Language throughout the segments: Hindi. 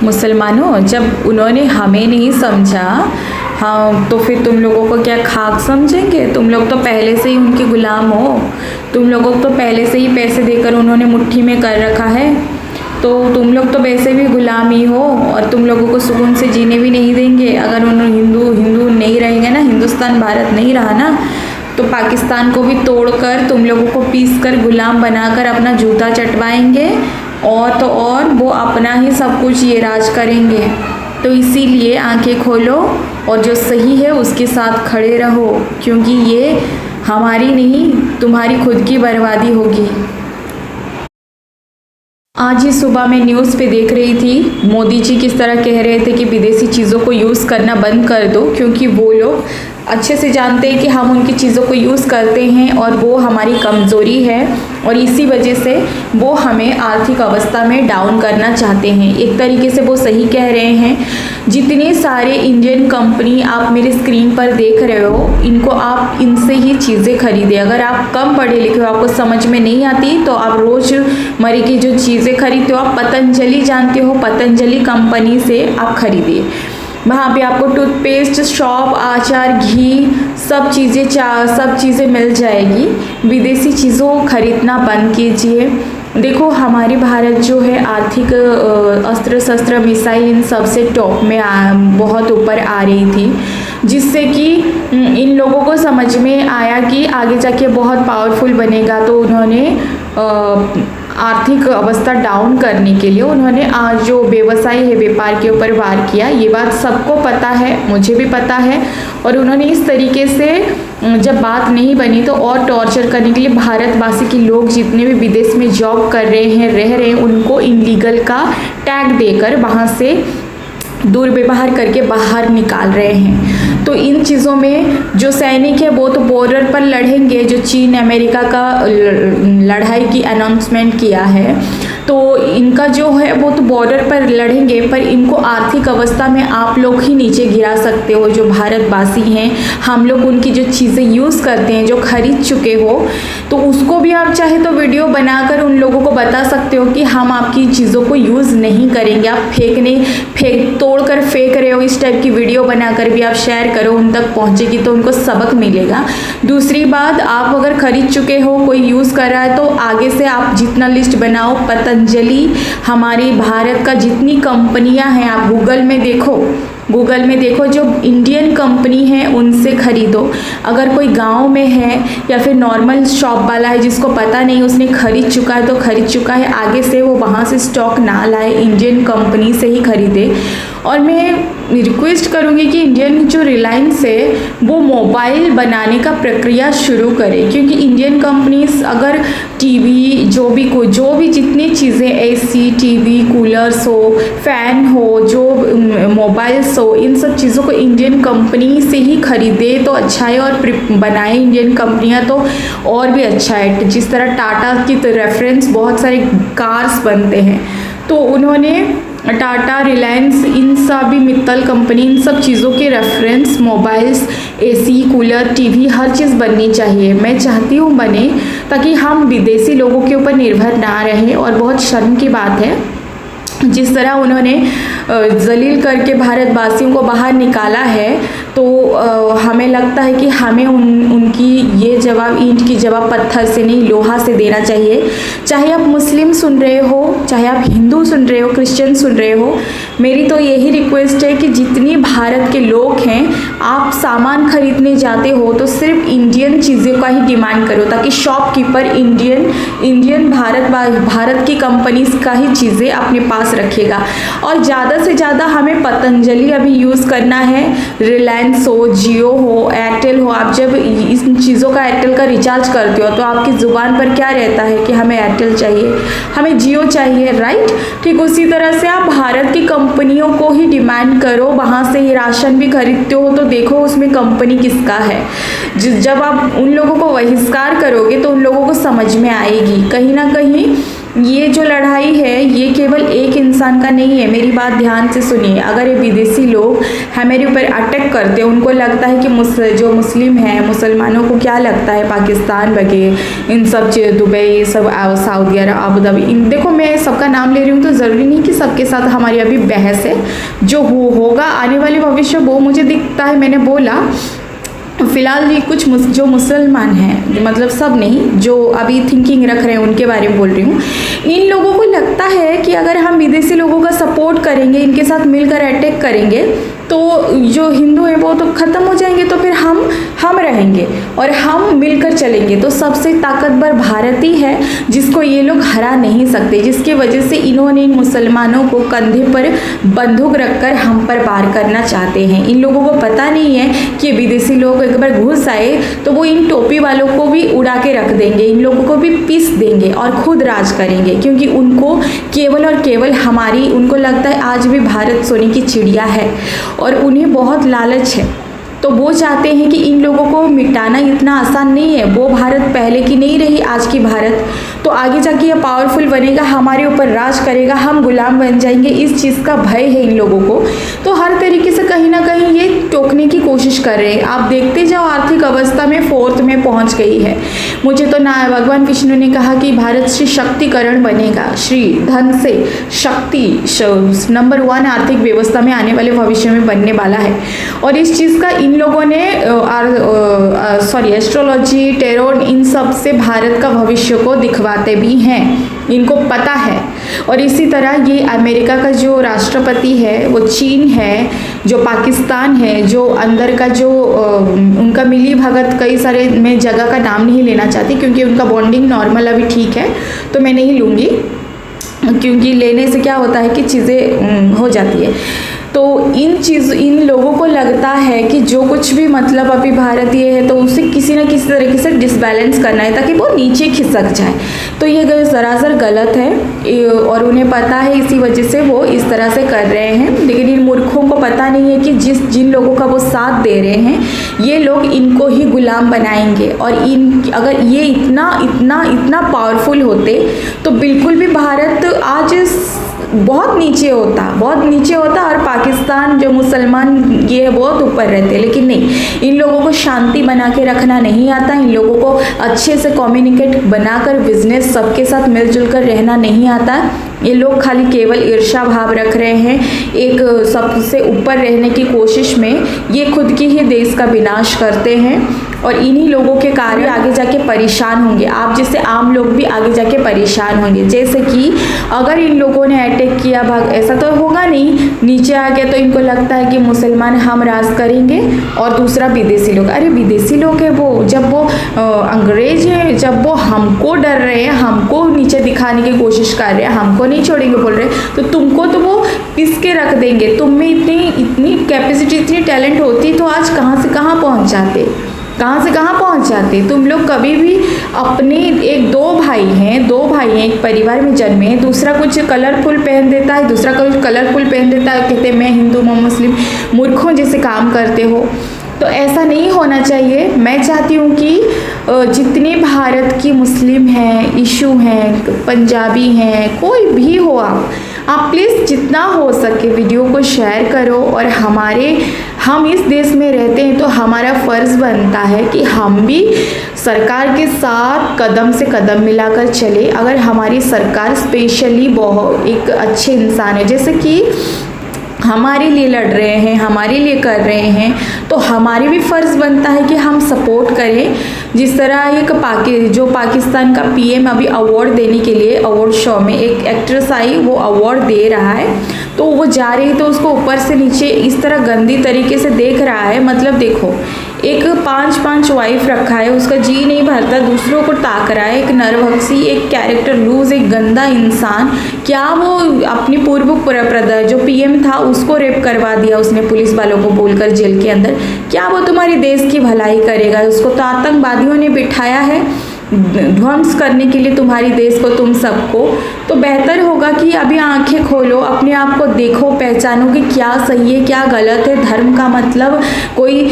मुसलमानों, जब उन्होंने हमें नहीं समझा, हाँ, तो फिर तुम लोगों को क्या खाक समझेंगे? तुम लोग तो पहले से ही उनके गुलाम हो। तुम लोगों को तो पहले से ही पैसे देकर उन्होंने मुट्ठी में कर रखा है। तो तुम लोग तो वैसे भी गुलाम ही हो और तुम लोगों को सुकून से जीने भी नहीं देंगे। अगर उन्होंने हिंदू नहीं रहेंगे ना, हिंदुस्तान भारत नहीं रहा ना, तो पाकिस्तान को भी तोड़कर तुम लोगों को पीस कर गुलाम बनाकर अपना जूता चटवाएंगे और तो और वो अपना ही सब कुछ ये राज करेंगे। तो इसीलिए आंखें खोलो और जो सही है उसके साथ खड़े रहो, क्योंकि ये हमारी नहीं तुम्हारी खुद की बर्बादी होगी। आज ही सुबह मैं न्यूज़ पे देख रही थी, मोदी जी किस तरह कह रहे थे कि विदेशी चीज़ों को यूज़ करना बंद कर दो, क्योंकि वो लोग अच्छे से जानते हैं कि हम उनकी चीज़ों को यूज़ करते हैं और वो हमारी कमज़ोरी है और इसी वजह से वो हमें आर्थिक अवस्था में डाउन करना चाहते हैं। एक तरीके से वो सही कह रहे हैं। जितने सारे इंडियन कंपनी आप मेरे स्क्रीन पर देख रहे हो, इनको आप इनसे ही चीज़ें खरीदें। अगर आप कम पढ़े लिखे हो, आपको समझ में नहीं आती, तो आप रोज़मर्रा की जो चीज़ें खरीदते हो, आप पतंजलि जानते हो, पतंजलि कंपनी से आप खरीदिए। वहाँ पे आपको टूथपेस्ट, शॉप, आचार, घी, सब चीज़ें मिल जाएगी। विदेशी चीज़ों को खरीदना बंद कीजिए। देखो, हमारे भारत जो है आर्थिक अस्त्र शस्त्र मिसाइल इन सब से टॉप में बहुत ऊपर आ रही थी, जिससे कि इन लोगों को समझ में आया कि आगे जाके बहुत पावरफुल बनेगा। तो उन्होंने आर्थिक अवस्था डाउन करने के लिए उन्होंने आज जो व्यवसाय है, व्यापार के ऊपर वार किया। ये बात सबको पता है, मुझे भी पता है। और उन्होंने इस तरीके से जब बात नहीं बनी तो और टॉर्चर करने के लिए भारतवासी के लोग जितने भी विदेश में जॉब कर रहे हैं, रह रहे हैं, उनको इनलीगल का टैग देकर वहाँ से दुर्व्यवहार करके बाहर निकाल रहे हैं। तो इन चीज़ों में जो सैनिक है वो तो बॉर्डर पर लड़ेंगे, जो चीन अमेरिका का लड़ाई की अनाउंसमेंट किया है, तो इनका जो है वो तो बॉर्डर पर लड़ेंगे, पर इनको आर्थिक अवस्था में आप लोग ही नीचे गिरा सकते हो। जो भारतवासी हैं, हम लोग उनकी जो चीज़ें यूज़ करते हैं, जो खरीद चुके हो, तो उसको भी आप चाहे तो वीडियो बनाकर उन लोगों को बता सकते हो कि हम आपकी चीज़ों को यूज़ नहीं करेंगे। आप तोड़कर फेंक रहे हो, इस टाइप की वीडियो बनाकर भी आप शेयर करो, उन तक पहुँचेगी तो उनको सबक मिलेगा। दूसरी बात, आप अगर खरीद चुके हो, कोई यूज़ कर रहा है, तो आगे से आप जितना लिस्ट बनाओ, पतंजलि, हमारे भारत का जितनी कंपनियां हैं, आप गूगल में देखो, जो इंडियन कंपनी है उनसे खरीदो। अगर कोई गांव में है या फिर नॉर्मल शॉप वाला है जिसको पता नहीं, उसने खरीद चुका है तो खरीद चुका है, आगे से वो वहाँ से स्टॉक ना लाए, इंडियन कंपनी से ही खरीदे। और मैं रिक्वेस्ट करूँगी कि इंडियन जो रिलायंस है वो मोबाइल बनाने का प्रक्रिया शुरू करे, क्योंकि इंडियन कंपनीज अगर टीवी जो भी जितनी चीज़ें, एसी, टीवी, कूलर्स हो, फैन हो, जो मोबाइल्स हो, इन सब चीज़ों को इंडियन कंपनी से ही खरीदे तो अच्छा है, और बनाए इंडियन कंपनियां तो और भी अच्छा है। जिस तरह टाटा की रेफरेंस बहुत सारे कार्स बनते हैं, तो उन्होंने टाटा, रिलायंस, इन सभी मित्तल कंपनी, इन सब चीज़ों के reference mobiles, AC, cooler, TV, हर चीज़ बननी चाहिए। मैं चाहती हूँ बने, ताकि हम विदेशी लोगों के ऊपर निर्भर ना रहें। और बहुत शर्म की बात है जिस तरह उन्होंने जलील करके भारतवासियों को बाहर निकाला है, तो हमें लगता है कि हमें उनकी ये जवाब ईंट की जवाब पत्थर से नहीं, लोहा से देना चाहिए। चाहे आप मुस्लिम सुन रहे हो, चाहे आप हिंदू सुन रहे हो, क्रिश्चियन सुन रहे हो, मेरी तो यही रिक्वेस्ट है कि जितनी भारत के लोग हैं, आप सामान खरीदने जाते हो तो सिर्फ इंडियन चीज़ें का ही डिमांड करो, ताकि शॉपकीपर इंडियन भारत की कंपनीज का ही चीज़ें अपने पास रखेगा। और ज़्यादा से ज़्यादा हमें पतंजलि अभी यूज़ करना है। रिलायंस हो, जियो हो, एयरटेल हो, आप जब इस चीज़ों का एयरटेल का रिचार्ज करते हो तो आपकी ज़ुबान पर क्या रहता है कि हमें एयरटेल चाहिए, हमें जियो चाहिए, राइट? ठीक उसी तरह से आप भारत की कंपनियों को ही डिमांड करो। वहाँ से ही राशन भी खरीदते हो तो देखो उसमें कंपनी किसका है। जब आप उन लोगों को बहिष्कार करोगे तो उन लोगों को समझ में आएगी, कहीं ना कहीं ये जो लड़ाई है ये केवल एक इंसान का नहीं है। मेरी बात ध्यान से सुनिए। अगर ये विदेशी लोग हमारे ऊपर अटैक करते हैं, उनको लगता है कि जो मुस्लिम हैं, मुसलमानों को क्या लगता है पाकिस्तान वगैरह इन सब दुबई सब सऊदी अरब अबू धाबी, देखो मैं सबका नाम ले रही हूँ तो ज़रूरी नहीं कि सबके साथ हमारी अभी बहस है। जो होगा आने वाले भविष्य वो मुझे दिखता है। मैंने बोला फ़िलहाल ये कुछ जो मुसलमान हैं, मतलब सब नहीं, जो अभी थिंकिंग रख रहे हैं उनके बारे में बोल रही हूँ। इन लोगों को लगता है कि अगर हम विदेशी लोगों का सपोर्ट करेंगे, इनके साथ मिलकर अटैक करेंगे तो जो हिंदू हैं वो तो ख़त्म हो जाएंगे, तो फिर हम रहेंगे और हम मिलकर चलेंगे। तो सबसे ताकतवर भारत ही है जिसको ये लोग हरा नहीं सकते, जिसकी वजह से इन्होंने इन मुसलमानों को कंधे पर बंदूक रखकर हम पर वार करना चाहते हैं। इन लोगों को पता नहीं है कि विदेशी लोग एक बार घुस आए तो वो इन टोपी वालों को भी उड़ा के रख देंगे, इन लोगों को भी पीस देंगे और खुद राज करेंगे, क्योंकि उनको केवल और केवल उनको लगता है आज भी भारत सोने की चिड़िया है और उन्हें बहुत लालच है। तो वो चाहते हैं कि इन लोगों को मिटाना इतना आसान नहीं है। वो भारत पहले की नहीं रही आज की भारत, तो आगे जाके ये पावरफुल बनेगा, हमारे ऊपर राज करेगा, हम गुलाम बन जाएंगे, इस चीज़ का भय है इन लोगों को। तो हर तरीके से कहीं ना कहीं ये टोकने की कोशिश कर रहे हैं। आप देखते जाओ आर्थिक अवस्था में 4th में पहुंच गई है। मुझे तो ना भगवान विष्णु ने कहा कि भारत श्री शक्तिकरण बनेगा, श्री धन से शक्ति नंबर 1 आर्थिक व्यवस्था में आने वाले भविष्य में बनने वाला है। और इस चीज़ का इन लोगों ने एस्ट्रोलॉजी, टेरो, इन सब से भारत का भविष्य को दिखवाते भी हैं, इनको पता है। और इसी तरह ये अमेरिका का जो राष्ट्रपति है, वो चीन है, जो पाकिस्तान है, जो अंदर का जो उनका मिली भगत, कई सारे मैं जगह का नाम नहीं लेना चाहती क्योंकि उनका बॉन्डिंग नॉर्मल अभी ठीक है तो मैं नहीं लूँगी, क्योंकि लेने से क्या होता है कि चीज़ें हो जाती है। तो इन लोगों को लगता है कि जो कुछ भी मतलब अभी भारतीय है तो उसे किसी न किसी तरीके से डिसबैलेंस करना है ताकि वो नीचे खिसक जाए। तो ये सरासर गलत है और उन्हें पता है, इसी वजह से वो इस तरह से कर रहे हैं। लेकिन इन मूर्खों को पता नहीं है कि जिन लोगों का वो साथ दे रहे हैं ये लोग इनको ही गुलाम बनाएंगे। और अगर ये इतना पावरफुल होते तो बिल्कुल भी भारत आज बहुत नीचे होता और पाकिस्तान जो मुसलमान ये बहुत ऊपर रहते। लेकिन नहीं, इन लोगों को शांति बना के रखना नहीं आता, इन लोगों को अच्छे से कम्युनिकेट बनाकर बिजनेस सबके साथ मिलजुल कर रहना नहीं आता। ये लोग खाली केवल ईर्ष्या भाव रख रहे हैं, एक सबसे ऊपर रहने की कोशिश में ये खुद की ही देश का विनाश करते हैं और इन्हीं लोगों के कारण आगे जाके परेशान होंगे। आप जैसे आम लोग भी आगे जाके परेशान होंगे। जैसे कि अगर इन लोगों ने अटैक किया, ऐसा तो होगा नहीं, नीचे आ गया तो इनको लगता है कि मुसलमान हम राज करेंगे और दूसरा विदेशी लोग। अरे विदेशी लोग है वो, जब वो अंग्रेज हैं, जब वो हमको डर रहे हैं, हमको नीचे दिखाने की कोशिश कर रहे हैं, हमको नहीं छोड़ेंगे बोल रहे, तो तुमको तो वो पिस के रख देंगे। तुम में इतनी कैपेसिटी, इतनी टैलेंट होती तो आज कहाँ से कहाँ पहुँच जाते। तुम लोग कभी भी अपने दो भाई हैं एक परिवार में जन्मे हैं, दूसरा कुछ कलरफुल पहन देता है, दूसरा कुछ कलरफुल पहन देता है, कहते मैं हिंदू मैं मुस्लिम, मूर्खों जैसे काम करते हो। तो ऐसा नहीं होना चाहिए। मैं चाहती हूँ कि जितने भारत की मुस्लिम हैं, इशू हैं, पंजाबी हैं, कोई भी हो, आप प्लीज़ जितना हो सके वीडियो को शेयर करो। और हम इस देश में रहते हैं तो हमारा फ़र्ज़ बनता है कि हम भी सरकार के साथ कदम से कदम मिलाकर चले। अगर हमारी सरकार स्पेशली बहुत एक अच्छे इंसान है, जैसे कि हमारे लिए लड़ रहे हैं, हमारे लिए कर रहे हैं, तो हमारी भी फ़र्ज़ बनता है कि हम सपोर्ट करें। जिस तरह जो पाकिस्तान का पीएम अभी अवार्ड देने के लिए अवार्ड शो में एक एक्ट्रेस आई, वो अवार्ड दे रहा है, तो वो जा रही तो उसको ऊपर से नीचे इस तरह गंदी तरीके से देख रहा है। मतलब देखो, एक 5 वाइफ रखा है, उसका जी नहीं भरता, दूसरों को ताक रहा है, एक नरभक्षी, एक कैरेक्टर लूज, एक गंदा इंसान। क्या वो अपनी पूर्व जो पीएम था उसको रेप करवा दिया उसने पुलिस वालों को बोलकर जेल के अंदर? क्या वो तुम्हारी देश की भलाई करेगा? उसको तो आतंकवादियों ने बिठाया है ध्वंस करने के लिए तुम्हारी देश को, तुम सबको, तो बेहतर होगा कि अभी आंखें खोलो, अपने आप को देखो, पहचानो कि क्या सही है क्या गलत है। धर्म का मतलब कोई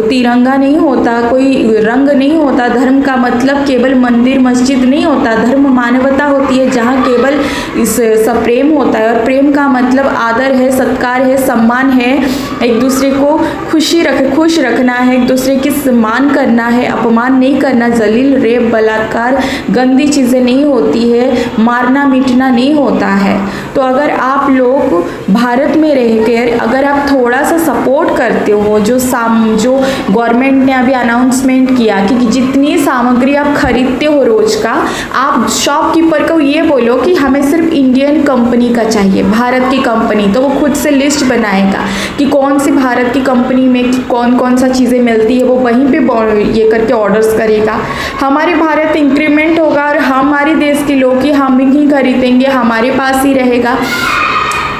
तिरंगा नहीं होता, कोई रंग नहीं होता। धर्म का मतलब केवल मंदिर मस्जिद नहीं होता। धर्म मानवता होती है, जहाँ केवल इस सप्रेम होता है। और प्रेम का मतलब आदर है, सत्कार है, सम्मान है, एक दूसरे को खुश रखना है, एक दूसरे की सम्मान करना है, अपमान नहीं करना, जलील, रेप, बलात्कार, गंदी चीज़ें नहीं होती है, मारना मिटना नहीं होता है। तो अगर आप लोग भारत में रहकर अगर आप थोड़ा सा सपोर्ट करते हो, जो गवर्नमेंट ने अभी अनाउंसमेंट किया कि जितनी सामग्री आप खरीदते हो रोज का, आप शॉपकीपर को ये बोलो कि हमें सिर्फ इंडियन कंपनी का चाहिए, भारत की कंपनी, तो वो खुद से लिस्ट बनाएगा कि कौन सी भारत की कंपनी में कौन कौन सा चीज़ें मिलती है, वो वहीं पे ये करके ऑर्डर्स करेगा। हमारे भारत इंक्रीमेंट होगा और हमारे देश के लोग ही हम ही खरीदेंगे, हमारे पास ही रहेगा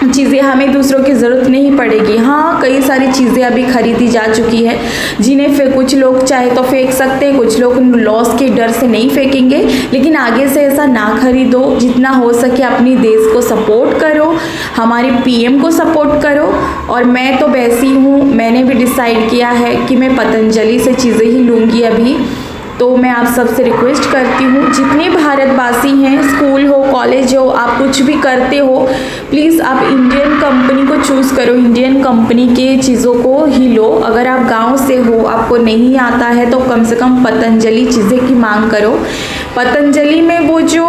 चीज़ें, हमें दूसरों की ज़रूरत नहीं पड़ेगी। हाँ, कई सारी चीज़ें अभी खरीदी जा चुकी है, जिन्हें फिर कुछ लोग चाहे तो फेंक सकते हैं, कुछ लोग लॉस के डर से नहीं फेंकेंगे, लेकिन आगे से ऐसा ना खरीदो। जितना हो सके अपनी देश को सपोर्ट करो, हमारे पीएम को सपोर्ट करो। और मैं तो वैसी हूँ, मैंने भी डिसाइड किया है कि मैं पतंजलि से चीज़ें ही लूँगी अभी। तो मैं आप सबसे रिक्वेस्ट करती हूँ, जितने भारतवासी हैं, स्कूल हो, कॉलेज हो, आप कुछ भी करते हो, प्लीज़ आप इंडियन कंपनी को चूज़ करो, इंडियन कंपनी के चीज़ों को ही लो। अगर आप गांव से हो, आपको नहीं आता है, तो कम से कम पतंजलि चीज़ें की मांग करो। पतंजलि में वो जो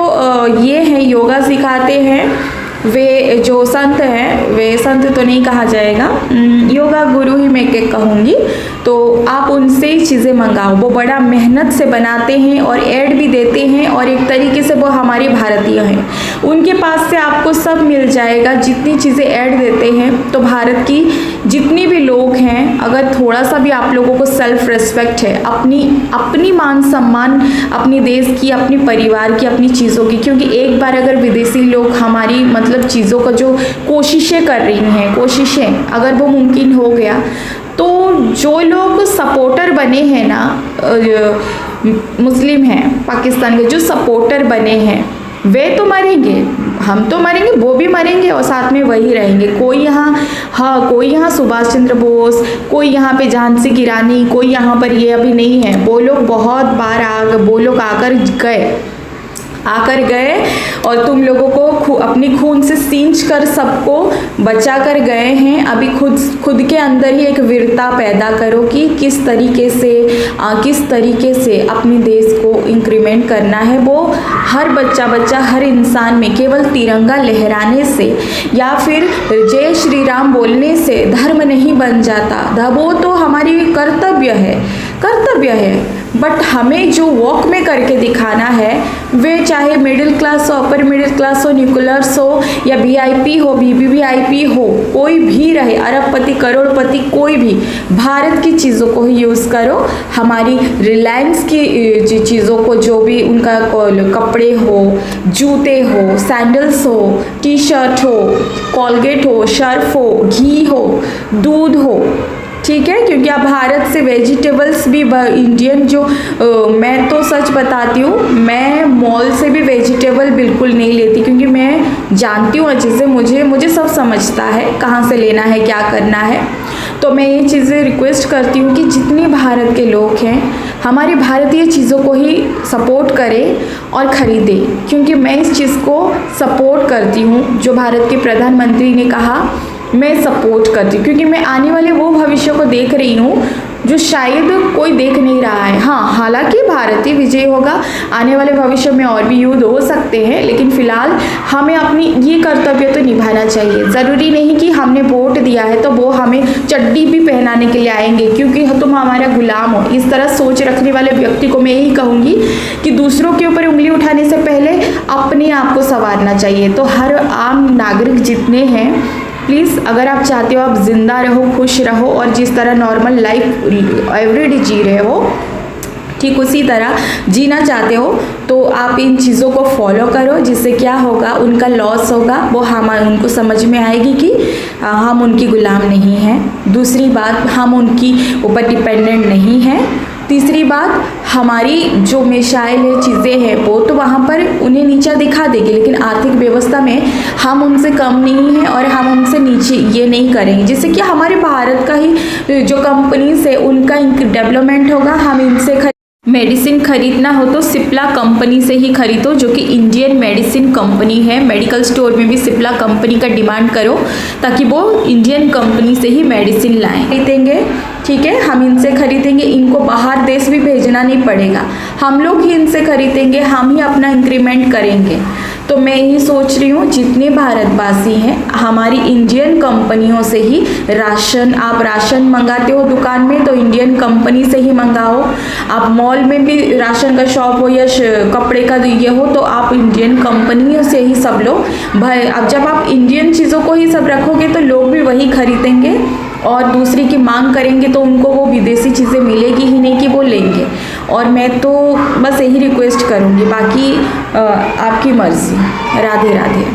ये है योगा सिखाते हैं, वे जो संत हैं, वे संत तो नहीं कहा जाएगा, योगा गुरु ही मैं कहूँगी, तो आप उनसे ही चीज़ें मंगाओ। वो बड़ा मेहनत से बनाते हैं और ऐड भी देते हैं, और एक तरीके से वो हमारे भारतीय हैं, उनके पास से आपको सब मिल जाएगा। जितनी चीज़ें ऐड देते हैं, तो भारत की जितनी भी लोग हैं, अगर थोड़ा सा भी आप लोगों को सेल्फ रिस्पेक्ट है, अपनी मान सम्मान, अपनी देश की, अपनी परिवार की, अपनी चीज़ों की, क्योंकि एक बार अगर विदेशी लोग हमारी मतलब चीज़ों का जो कोशिशें कर रही हैं, कोशिशें अगर वो मुमकिन हो गया, तो जो लोग सपोर्टर बने हैं ना, मुस्लिम हैं पाकिस्तान के, जो सपोर्टर बने हैं, वे तो मरेंगे, हम तो मरेंगे, वो भी मरेंगे और साथ में वही रहेंगे। कोई यहाँ सुभाष चंद्र बोस, कोई यहाँ पे झांसी की रानी, कोई यहाँ पर ये अभी नहीं है। वो लोग बहुत बार वो लोग आकर गए और तुम लोगों को अपनी खून से सींच कर सबको बचा कर गए हैं। अभी खुद के अंदर ही एक वीरता पैदा करो कि किस तरीके से अपने देश को इंक्रीमेंट करना है। वो हर बच्चा हर इंसान में केवल तिरंगा लहराने से या फिर जय श्री राम बोलने से धर्म नहीं बन जाता। वो तो हमारी कर्तव्य है, बट हमें जो वॉक में करके दिखाना है, वे चाहे मिडिल क्लास हो, अपर मिडिल क्लास हो, न्यूक्लियर्स हो, या वीआईपी हो, वीवीआईपी हो, कोई भी रहे, अरबपति करोड़पति, कोई भी भारत की चीज़ों को ही यूज़ करो। हमारी रिलायंस की चीज़ों को, जो भी उनका कपड़े हो, जूते हो, सैंडल्स हो, टी शर्ट हो, कॉलगेट हो, सर्फ हो, घी हो, दूध हो, ठीक है, क्योंकि आप भारत से वेजिटेबल्स भी इंडियन मैं तो सच बताती हूँ, मैं मॉल से भी वेजिटेबल बिल्कुल नहीं लेती, क्योंकि मैं जानती हूँ अच्छे से, मुझे सब समझता है कहाँ से लेना है, क्या करना है। तो मैं ये चीज़ें रिक्वेस्ट करती हूँ कि जितने भारत के लोग हैं, हमारी भारतीय चीज़ों को ही सपोर्ट करें और ख़रीदें, क्योंकि मैं इस चीज़ को सपोर्ट करती हूँ। जो भारत के प्रधानमंत्री ने कहा, मैं सपोर्ट करती हूँ, क्योंकि मैं आने वाले वो भविष्य को देख रही हूँ जो शायद कोई देख नहीं रहा है। हाँ, हालांकि भारतीय विजय होगा, आने वाले भविष्य में और भी युद्ध हो सकते हैं, लेकिन फिलहाल हमें अपनी ये कर्तव्य तो निभाना चाहिए। ज़रूरी नहीं कि हमने वोट दिया है तो वो हमें चड्डी भी पहनाने के लिए आएंगे क्योंकि तुम हमारा गुलाम हो। इस तरह सोच रखने वाले व्यक्ति को मैं यही कहूँगी कि दूसरों के ऊपर उंगली उठाने से पहले अपने आप को संवारना चाहिए। तो हर आम नागरिक जितने हैं, प्लीज़ अगर आप चाहते हो आप ज़िंदा रहो, खुश रहो और जिस तरह नॉर्मल लाइफ एवरीडे जी रहे हो, ठीक उसी तरह जीना चाहते हो, तो आप इन चीज़ों को फॉलो करो, जिससे क्या होगा, उनका लॉस होगा, वो उनको समझ में आएगी कि हम उनकी गुलाम नहीं हैं। दूसरी बात, हम उनकी ऊपर डिपेंडेंट नहीं हैं तीसरी बात, हमारी जो मिसाइल है, चीज़ें हैं, वो तो वहाँ पर उन्हें नीचा दिखा देगी, लेकिन आर्थिक व्यवस्था में हम उनसे कम नहीं हैं और हम उनसे नीचे ये नहीं करेंगे, जिससे कि हमारे भारत का ही जो कंपनीज है उनका डेवलपमेंट होगा। हम इनसे मेडिसिन खरीदना हो तो सिप्ला कंपनी से ही खरीदो, जो कि इंडियन मेडिसिन कंपनी है। मेडिकल स्टोर में भी सिप्ला कंपनी का डिमांड करो ताकि वो इंडियन कंपनी से ही मेडिसिन लाएं। खरीदेंगे, ठीक है, हम इनसे खरीदेंगे, इनको बाहर देश भी भेजना नहीं पड़ेगा, हम लोग ही इनसे खरीदेंगे, हम ही अपना इंक्रीमेंट करेंगे। तो मैं यही सोच रही हूँ, जितने भारतवासी हैं हमारी इंडियन कंपनियों से ही राशन, आप राशन मंगाते हो दुकान में तो इंडियन कंपनी से ही मंगाओ। आप मॉल में भी राशन का शॉप हो या कपड़े का ये हो तो आप इंडियन कंपनियों से ही सब लो भाई। अब जब आप इंडियन चीज़ों को ही सब रखोगे तो लोग भी वही खरीदेंगे और दूसरी की मांग करेंगे तो उनको वो विदेशी चीज़ें मिलेगी ही नहीं कि वो लेंगे। और मैं तो बस यही रिक्वेस्ट करूँगी, बाकी आपकी मर्ज़ी। राधे राधे।